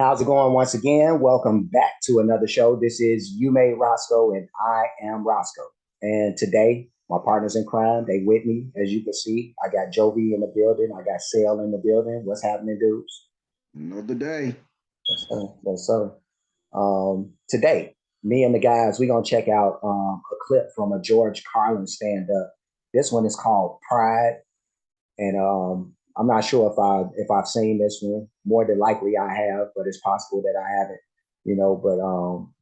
How's it going once again? Welcome back to another show. This is You Made Roscoe, and I am Roscoe. And today, my partners in crime, they with me. As you can see, I got Jovi in the building. I got Cel in the building. What's happening, dudes? Another day. Yes, sir. Yes, sir. Today, me and the guys, we're going to check out a clip from a George Carlin stand-up. This one is called Pride. And I'm not sure if I've seen this one. More than likely I have, but it's possible that I haven't. But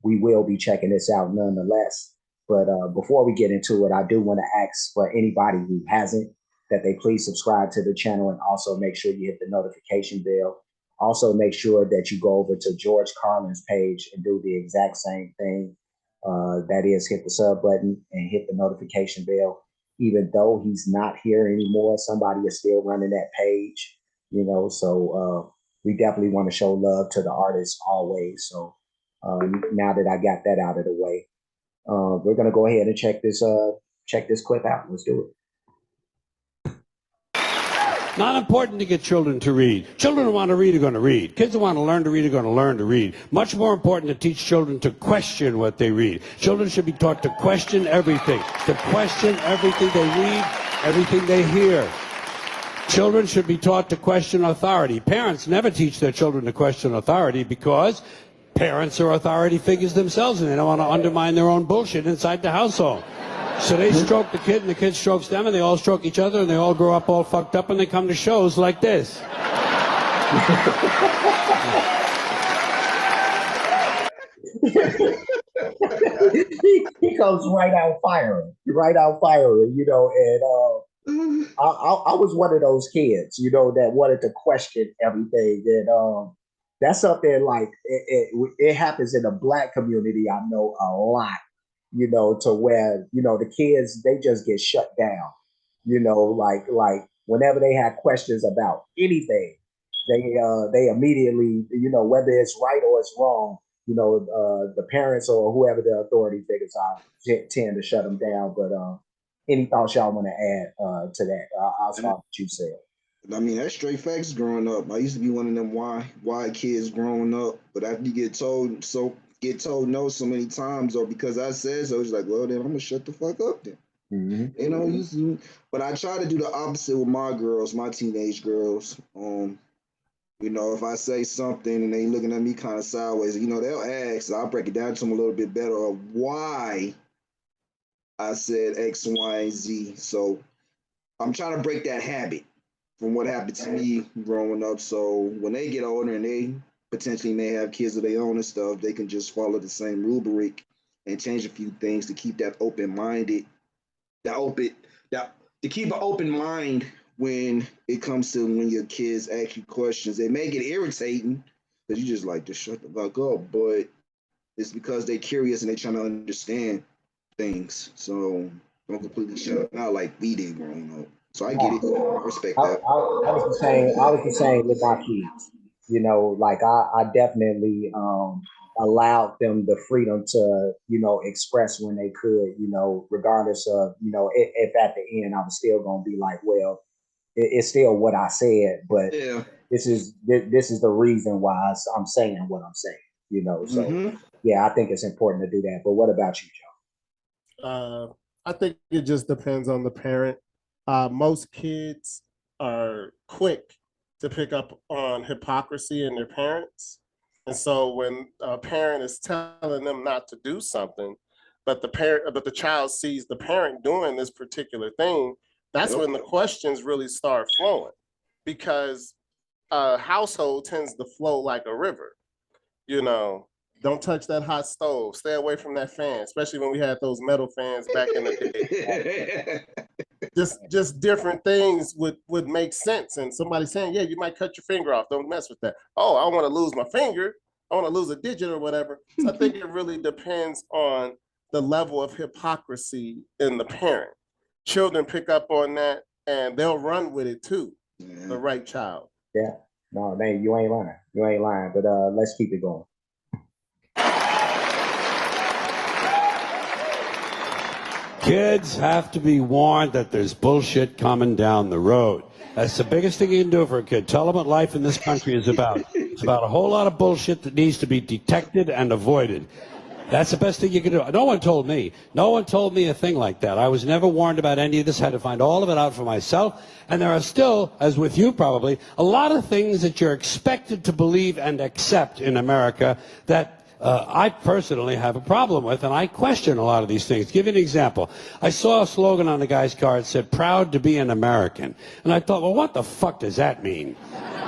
we will be checking this out nonetheless. But before we get into it, I do want to ask for anybody who hasn't that they please subscribe to the channel and also make sure you hit the notification bell. Also, make sure that you go over to George Carlin's page and do the exact same thing. That is, hit the sub button and hit the notification bell. Even though he's not here anymore, somebody is still running that page, so we definitely want to show love to the artists always. So now that I got that out of the way, we're going to go ahead and check this clip out. Let's do it. Not important to get children to read. Children who want to read are going to read. Kids who want to learn to read are going to learn to read. Much more important to teach children to question what they read. Children should be taught to question everything. To question everything they read, everything they hear. Children should be taught to question authority. Parents never teach their children to question authority because parents are authority figures themselves and they don't want to undermine their own bullshit inside the household. So they stroke the kid, and the kid strokes them, and they all stroke each other, and they all grow up all fucked up, and they come to shows like this. he comes right out firing, and I was one of those kids, that wanted to question everything, and that's something like it happens in the Black community. I know a lot. To where, the kids, they just get shut down, like whenever they have questions about anything, they immediately, whether it's right or it's wrong, the parents or whoever the authority figures are tend to shut them down. But any thoughts y'all want to add to that? I'll start with you, Cel. I mean, that's straight facts growing up. I used to be one of them why kids growing up, but after you get told no so many times, or because I said so, it's like, well, then I'm gonna shut the fuck up then. Mm-hmm. But I try to do the opposite with my girls, my teenage girls. If I say something and they looking at me kind of sideways, they'll ask. So I'll break it down to them a little bit better of why I said X, Y, and Z. So I'm trying to break that habit from what happened to me growing up. So when they get older and they potentially may have kids of their own and stuff, they can just follow the same rubric and change a few things to keep that open-minded, to keep an open mind when it comes to when your kids ask you questions. They may get irritating because you just like to shut the fuck up, but it's because they're curious and they're trying to understand things. So don't completely shut them out like we did growing up. So I get it. I respect that. I was the same with my kids. Like I definitely allowed them the freedom to, express when they could, regardless of, if at the end I was still gonna be like, well, it's still what I said, but Yeah. this is the reason why I'm saying what I'm saying, So yeah, I think it's important to do that. But what about you, Joe? I think it just depends on the parent. Most kids are quick to pick up on hypocrisy in their parents. And so when a parent is telling them not to do something, but the child sees the parent doing this particular thing, that's when the questions really start flowing, because a household tends to flow like a river. Don't touch that hot stove. Stay away from that fan, especially when we had those metal fans back in the day. Just different things would make sense. And somebody saying, yeah, you might cut your finger off. Don't mess with that. Oh, I don't want to lose my finger. I want to lose a digit or whatever. So I think it really depends on the level of hypocrisy in the parent. Children pick up on that and they'll run with it too. Yeah. The right child. Yeah. No, man, you ain't lying. You ain't lying. But let's keep it going. Kids have to be warned that there's bullshit coming down the road. That's the biggest thing you can do for a kid. Tell them what life in this country is about. It's about a whole lot of bullshit that needs to be detected and avoided. That's the best thing you can do. No one told me. No one told me a thing like that. I was never warned about any of this. I had to find all of it out for myself. And there are still, as with you probably, a lot of things that you're expected to believe and accept in America that I personally have a problem with, and I question a lot of these things. Give you an example. I saw a slogan on the guy's car that said, "Proud to be an American." And I thought, well, what the fuck does that mean?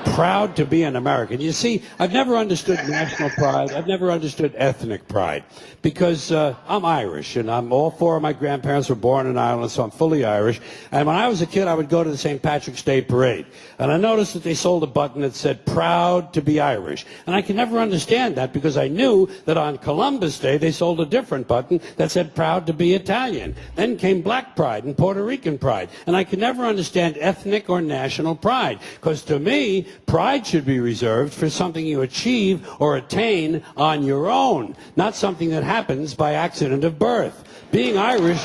Proud to be an American. You see, I've never understood national pride. I've never understood ethnic pride because I'm Irish, and all four of my grandparents were born in Ireland, so I'm fully Irish. And when I was a kid, I would go to the St. Patrick's Day parade, and I noticed that they sold a button that said "Proud to be Irish," and I could never understand that because I knew that on Columbus Day they sold a different button that said "Proud to be Italian." Then came Black Pride and Puerto Rican pride, and I could never understand ethnic or national pride because to me, pride should be reserved for something you achieve or attain on your own, not something that happens by accident of birth. Being Irish...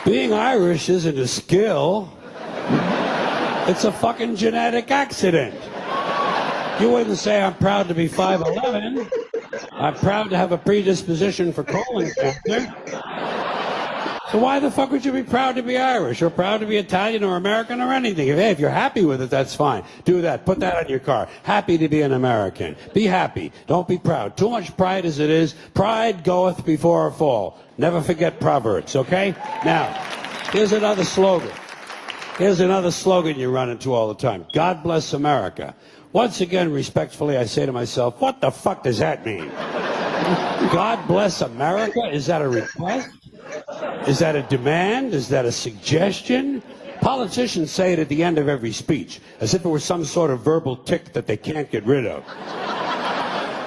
Being Irish isn't a skill. It's a fucking genetic accident. You wouldn't say I'm proud to be 5'11". I'm proud to have a predisposition for colon cancer. So why the fuck would you be proud to be Irish or proud to be Italian or American or anything? If you're happy with it, that's fine. Do that. Put that on your car. Happy to be an American. Be happy. Don't be proud. Too much pride as it is. Pride goeth before a fall. Never forget Proverbs, okay? Now, here's another slogan. Here's another slogan you run into all the time. God bless America. Once again, respectfully, I say to myself, what the fuck does that mean? God bless America? Is that a request? Is that a demand? Is that a suggestion? Politicians say it at the end of every speech, as if it were some sort of verbal tic that they can't get rid of.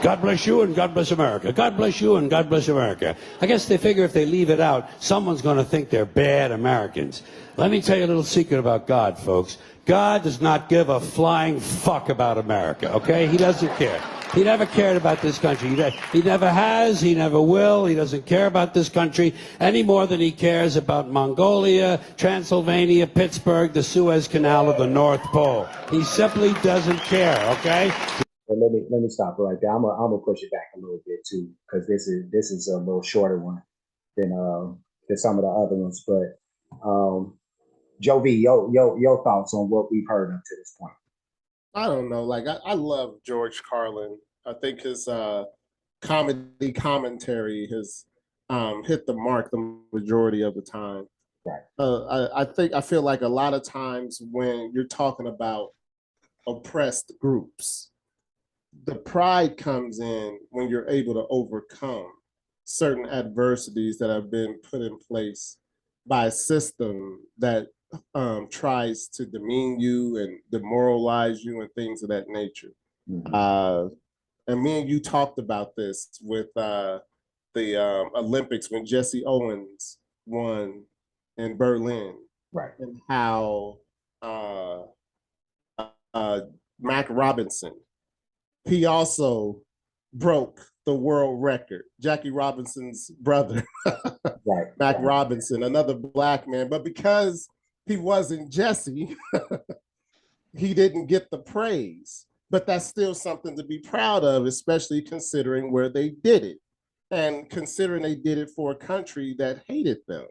God bless you and God bless America. God bless you and God bless America. I guess they figure if they leave it out, someone's going to think they're bad Americans. Let me tell you a little secret about God, folks. God does not give a flying fuck about America, okay? He doesn't care. He never cared about this country. He never has. He never will. He doesn't care about this country any more than he cares about Mongolia, Transylvania, Pittsburgh, the Suez Canal, or the North Pole. He simply doesn't care, okay? Well, let me stop right there. I'm gonna push it back a little bit too, because this is a little shorter one than some of the other ones. But Jovi, your thoughts on what we've heard up to this point? I don't know. Like I love George Carlin. I think his comedy commentary has hit the mark the majority of the time. Right. I feel like a lot of times when you're talking about oppressed groups, the pride comes in when you're able to overcome certain adversities that have been put in place by a system that tries to demean you and demoralize you and things of that nature. Mm-hmm. And me and you talked about this with the Olympics when Jesse Owens won in Berlin, right? And how Mac Robinson, he also broke the world record. Jackie Robinson's brother, right, Mac Robinson, another black man, but because he wasn't Jesse, he didn't get the praise. But that's still something to be proud of, especially considering where they did it and considering they did it for a country that hated them,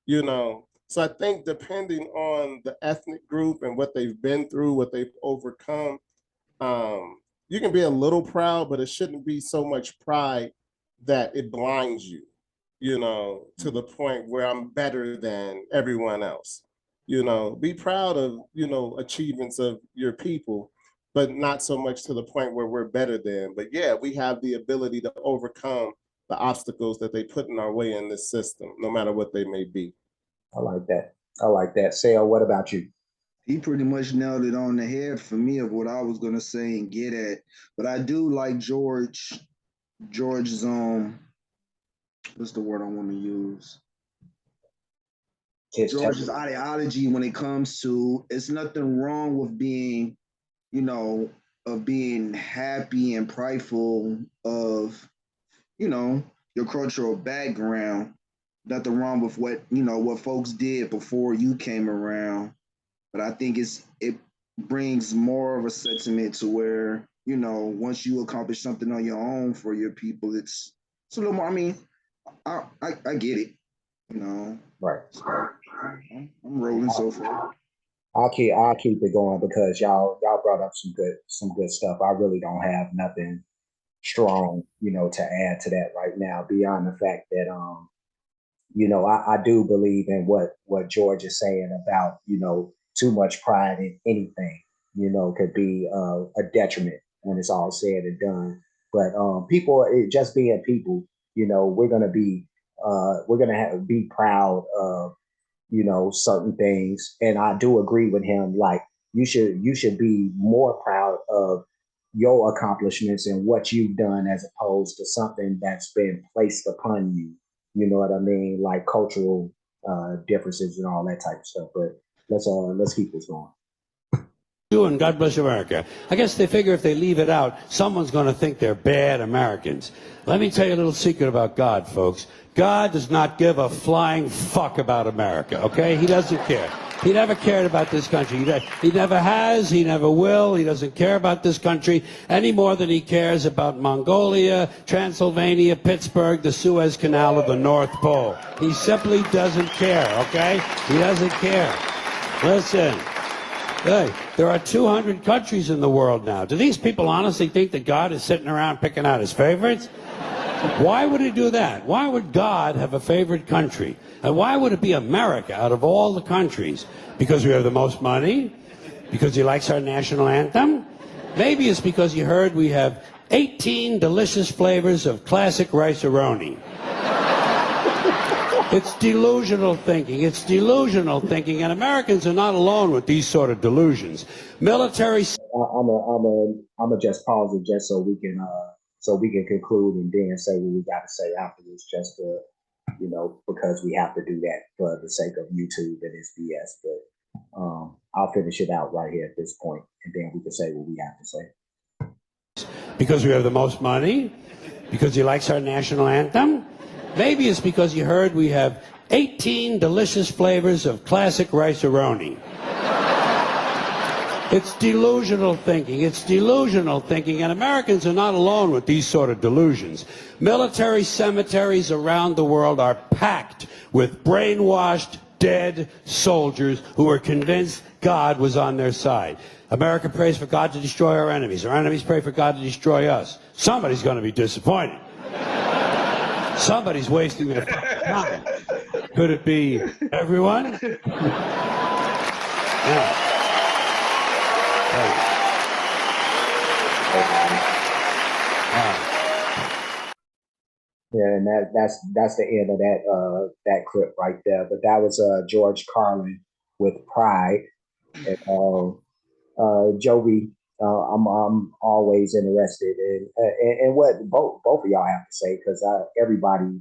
you know. So I think depending on the ethnic group and what they've been through, what they've overcome, you can be a little proud, but it shouldn't be so much pride that it blinds you, you know, to the point where I'm better than everyone else. You know, be proud of, you know, achievements of your people, but not so much to the point where we're better than. But yeah, we have the ability to overcome the obstacles that they put in our way in this system, no matter what they may be. I like that. I like that. Sale, what about you? He pretty much nailed it on the head for me of what I was gonna say and get at. But I do like George's what's the word I want to use? George's ideology when it comes to it's nothing wrong with being, you know, of being happy and prideful of, you know, your cultural background. nothing wrong with what what folks did before you came around, but I think it brings more of a sentiment to where once you accomplish something on your own for your people, it's a little more. I mean, I get it. You know, Right. so I'm rolling so far. I'll keep it going because y'all brought up some good stuff. I really don't have nothing strong, to add to that right now, beyond the fact that I do believe in what George is saying about, too much pride in anything, could be a detriment when it's all said and done. But people, just being people, we're gonna be proud of certain things, and I do agree with him. Like you should be more proud of your accomplishments and what you've done as opposed to something that's been placed upon you. You know what I mean? Like cultural differences and all that type of stuff. But let's keep this going. And God bless America. I guess they figure if they leave it out, someone's going to think they're bad Americans. Let me tell you a little secret about God, folks. God does not give a flying fuck about America, okay? He doesn't care. He never cared about this country. He never has. He never will. He doesn't care about this country any more than he cares about Mongolia, Transylvania, Pittsburgh, the Suez Canal, or the North Pole. He simply doesn't care, okay? He doesn't care. Listen. Hey, there are 200 countries in the world now. Do these people honestly think that God is sitting around picking out his favorites? Why would he do that? Why would God have a favorite country? And why would it be America out of all the countries? Because we have the most money? Because he likes our national anthem? Maybe it's because he heard we have 18 delicious flavors of classic rice-a-roni. It's delusional thinking. It's delusional thinking, and Americans are not alone with these sort of delusions. Military. I'm a just pause it just so we can conclude and then say what we got to say afterwards, just to because we have to do that for the sake of YouTube and its BS. But I'll finish it out right here at this point, and then we can say what we have to say. Because we have the most money? Because he likes our national anthem? Maybe it's because he heard we have 18 delicious flavors of classic rice-a-roni. It's delusional thinking. It's delusional thinking, and Americans are not alone with these sort of delusions. Military cemeteries around the world are packed with brainwashed, dead soldiers who are convinced God was on their side. America prays for God to destroy our enemies. Our enemies pray for God to destroy us. Somebody's going to be disappointed. Somebody's wasting their time. Could it be everyone? Yeah. Yeah, and that's the end of that clip right there. But that was George Carlin with Pride. And, Jovi, I'm always interested in what both of y'all have to say, because everybody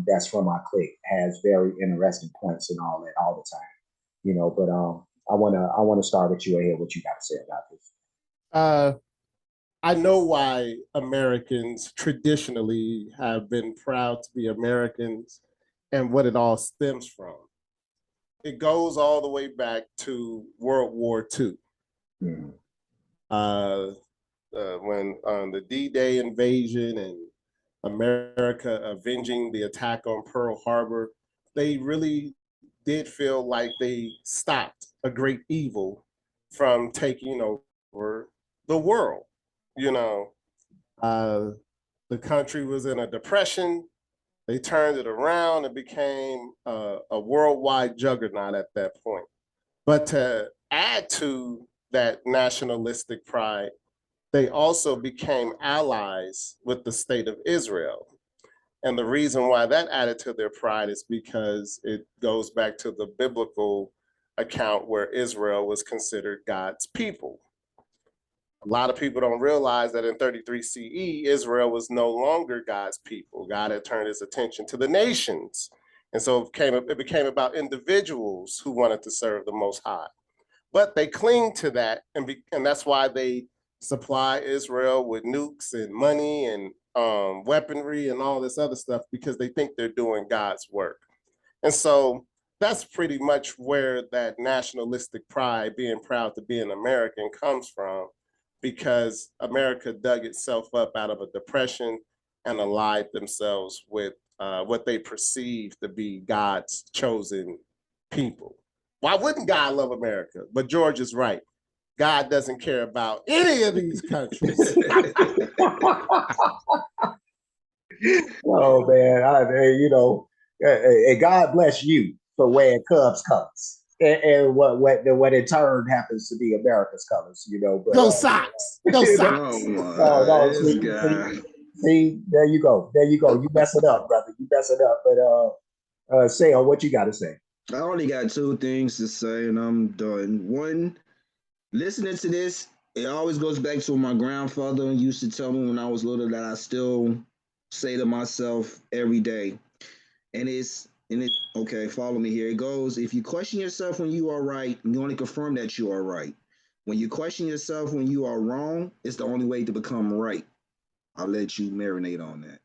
that's from my clique has very interesting points and all that all the time, But I wanna start with you and hear what you got to say about this. I know why Americans traditionally have been proud to be Americans and what it all stems from. It goes all the way back to World War II. Mm-hmm. When the D-Day invasion and America avenging the attack on Pearl Harbor, they really did feel like they stopped a great evil from taking over the world. Uh, the country was in a depression. They turned it around and became a worldwide juggernaut at that point. But to add to that nationalistic pride, they also became allies with the state of Israel. And the reason why that added to their pride is because it goes back to the biblical account where Israel was considered God's people. A lot of people don't realize that in 33 CE, Israel was no longer God's people. God had turned his attention to the nations. And so it became about individuals who wanted to serve the Most High. But they cling to that, and that's why they supply Israel with nukes and money and weaponry and all this other stuff, because they think they're doing God's work. And so that's pretty much where that nationalistic pride, being proud to be an American, comes from, because America dug itself up out of a depression and allied themselves with what they perceive to be God's chosen people. Why wouldn't God love America? But George is right. God doesn't care about any of these countries. Oh man, and God bless you for wearing Cubs colors, and what in turn happens to be America's colors. But Go Sox! Go you know, Sox! Oh no, my, no, this guy. see, there you go, You mess it up, brother. You mess it up. But Sale, what you got to say? I only got two things to say, and I'm done. One, listening to this, it always goes back to what my grandfather used to tell me when I was little that I still say to myself every day. And it okay, follow me here. It goes, if you question yourself when you are right, you only confirm that you are right. When you question yourself when you are wrong, it's the only way to become right. I'll let you marinate on that.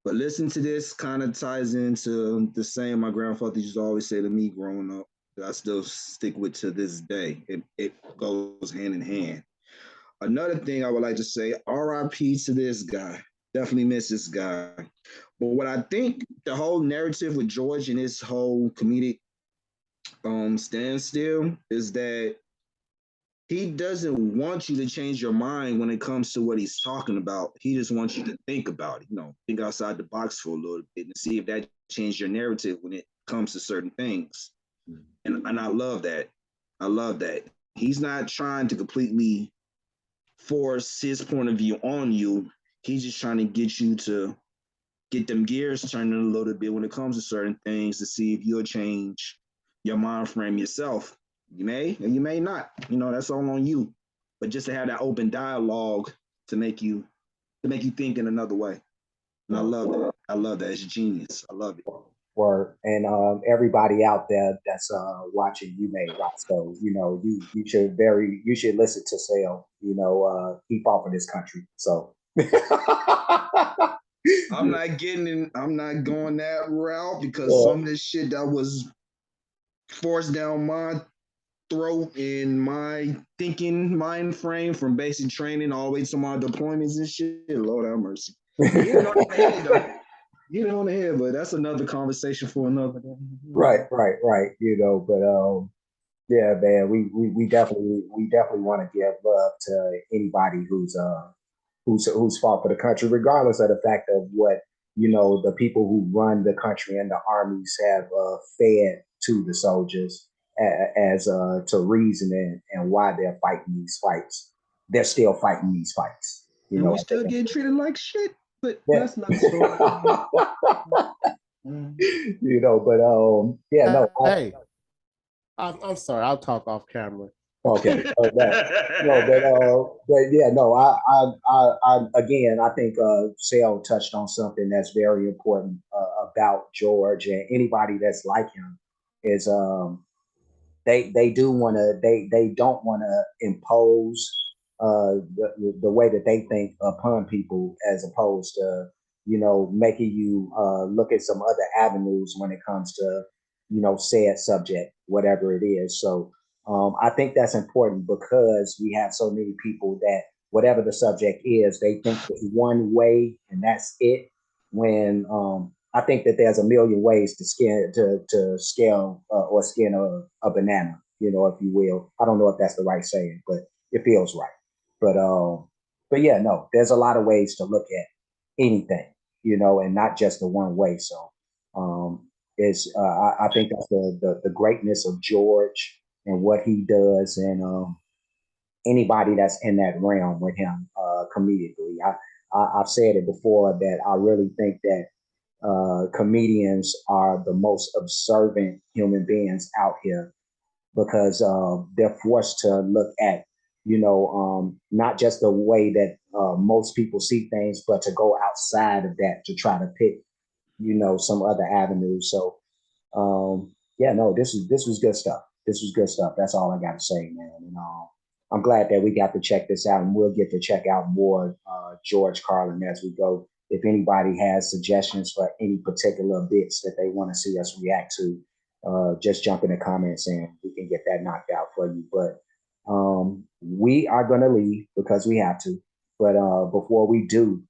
But listen to this kind of ties into the saying my grandfather used to always say to me growing up that I still stick with to this day. It goes hand in hand. Another thing I would like to say, RIP to this guy. Definitely miss this guy. But what I think the whole narrative with George and his whole comedic standstill is that he doesn't want you to change your mind when it comes to what he's talking about. He just wants you to think about it, think outside the box for a little bit and see if that changes your narrative when it comes to certain things. And I love that. I love that. He's not trying to completely force his point of view on you. He's just trying to get you to get them gears turning a little bit when it comes to certain things to see if you'll change your mind frame yourself. You may, and you may not. That's all on you. But just to have that open dialogue to make you think in another way. And I love that. I love that. It's genius. I love it. And everybody out there that's watching, you may rock. So you should listen to Sale. Keep off of this country. So. I'm not going that route because some of this shit that was forced down my throat in my thinking mind frame from basic training all the way to my deployments and shit. Lord have mercy. Get it on the head, though. Get it on the head, but that's another conversation for another day. Right. But yeah, man, we definitely want to give love to anybody who's fought for the country, regardless of the fact of what the people who run the country and the armies have fed to the soldiers as to reason and why they're fighting these fights. They're still fighting these fights. And we still get treated like shit, but that's not so. But yeah, no. Hey, I'm sorry. I'll talk off camera. Okay. But yeah, no. I again, I think Sale touched on something that's very important about George and anybody that's like him is they do want to they don't want to impose the way that they think upon people as opposed to making you look at some other avenues when it comes to said subject, whatever it is. So I think that's important because we have so many people that whatever the subject is, they think it's one way and that's it. When I think that there's a million ways to scale or skin a banana, if you will. I don't know if that's the right saying, but it feels right. But yeah, no, there's a lot of ways to look at anything, and not just the one way. So is I think that's the greatness of George and what he does, and anybody that's in that realm with him comedically. I've said it before that I really think that comedians are the most observant human beings out here because they're forced to look at, not just the way that most people see things, but to go outside of that to try to pick, some other avenues. So, yeah, no, this was good stuff. This was good stuff. That's all I got to say, man. And I'm glad that we got to check this out, and we'll get to check out more George Carlin as we go. if anybody has suggestions for any particular bits that they want to see us react to, just jump in the comments and we can get that knocked out for you. But we are going to leave because we have to. But before we do,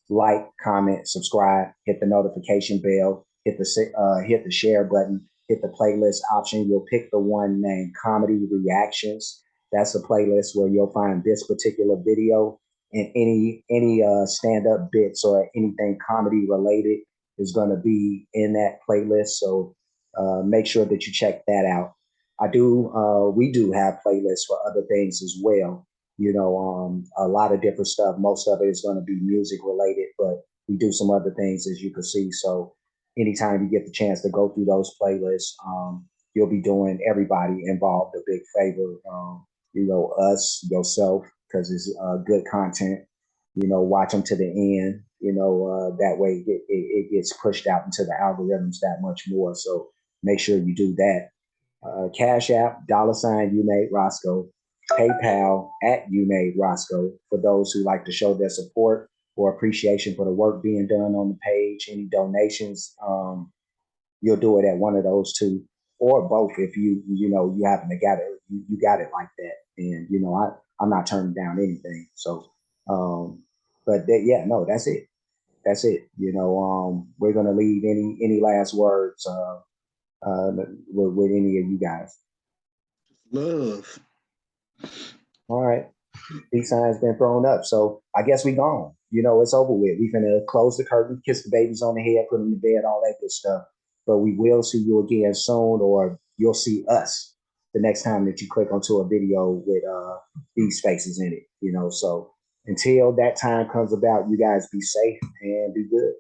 like, comment, subscribe, hit the notification bell, hit the share button, hit the playlist option. You'll pick the one named Comedy Reactions. That's a playlist where you'll find this particular video, and any stand-up bits or anything comedy related is going to be in that playlist. So make sure that you check that out. We do have playlists for other things as well. A lot of different stuff. Most of it is going to be music related, but we do some other things, as you can see. So anytime you get the chance to go through those playlists, you'll be doing everybody involved a big favor. Us, yourself, because it's good content. Watch them to the end. That way it gets pushed out into the algorithms that much more. So make sure you do that. Cash App, $ you made Roscoe. PayPal at You Made Roscoe for those who like to show their support or appreciation for the work being done on the page. Any donations, you'll do it at one of those two or both if you happen to get it. You got it like that, and I'm not turning down anything. So, that's it. That's it. We're gonna leave any last words with any of you guys. Love. All right. Peace sign's been thrown up. So I guess we gone. It's over with. We finna close the curtain, kiss the babies on the head, put them to bed, all that good stuff. But we will see you again soon, or you'll see us the next time that you click onto a video with these faces in it. So until that time comes about, you guys be safe and be good.